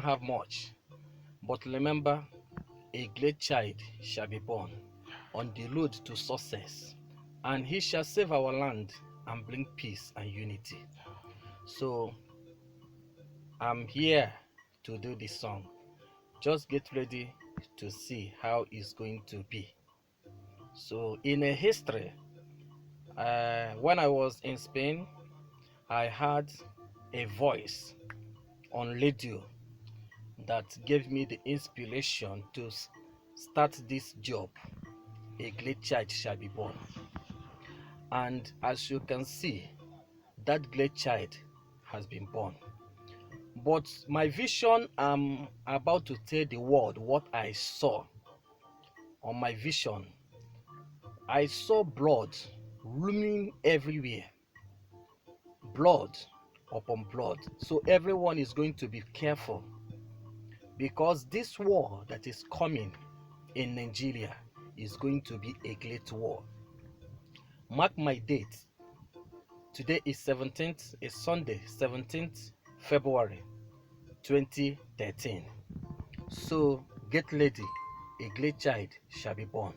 have much, but remember, a great child shall be born on the road to success, and he shall save our land and bring peace and unity. So I'm here to do this song. Just get ready to see how it's going to be. So in a history, when I was in Spain, I had a voice on radio that gave me the inspiration to start this job. A great child shall be born. And as you can see, that great child has been born. But my vision, I'm about to tell the world what I saw. On my vision, I saw blood roaming everywhere. Blood upon blood. So everyone is going to be careful, because this war that is coming in Nigeria is going to be a great war. Mark my date. Today is 17th, is Sunday, 17th February 2013. So get ready, a great child shall be born.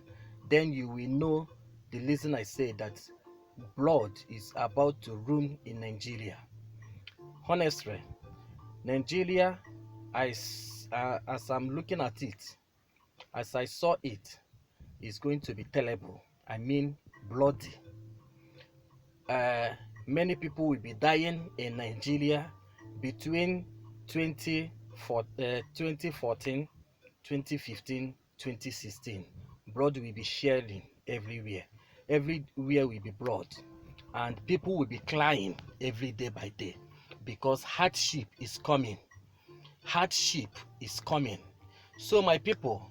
Then you will know the reason I say that blood is about to roam in Nigeria. Honestly, Nigeria, as I'm looking at it, as I saw it, is going to be terrible. I mean, bloody. Many people will be dying in Nigeria between 2014, 2015, 2016. Blood will be sharing everywhere. Everywhere will be blood. And people will be crying every day by day, because hardship is coming. Hardship is coming. So my people,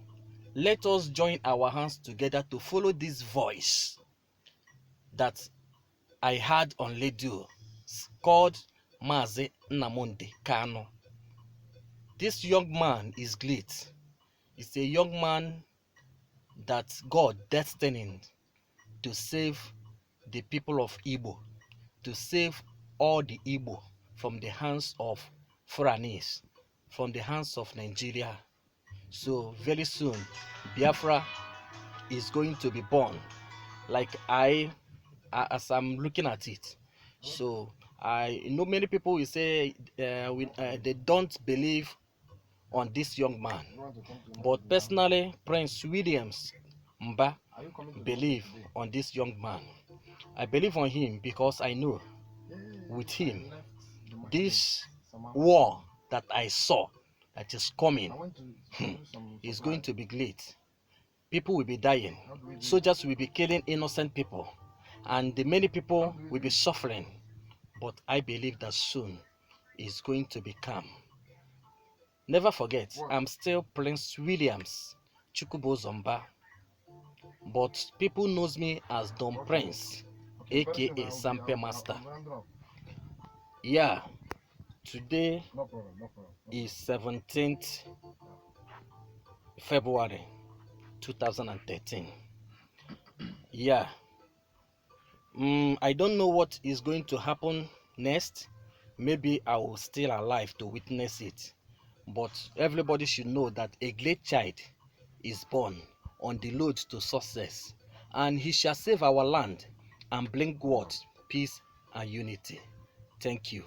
let us join our hands together to follow this voice that I heard on radio called Mazi Nnamdi Kanu. This young man is great. He's a young man that God destined to save the people of Igbo, to save all the Igbo from the hands of foreigners, from the hands of Nigeria. So very soon, Biafra is going to be born, like as I'm looking at it. So I know many people will say they don't believe on this young man, but personally, Prince Williams Mba believe on this young man. I believe on him because I know with him this war that I saw that is coming is going to be great. People will be dying, soldiers will be killing innocent people, and the many people will be suffering. But I believe that soon is going to be calm. Never forget, I'm still Prince Williams Chukwubo Zomba, but people knows me as Don Prince, aka Sampe Master. Yeah, today is 17th February 2013. Yeah, I don't know what is going to happen next. Maybe I will still alive to witness it. But everybody should know that a great child is born on the road to success, and he shall save our land and bring God peace and unity. Thank you.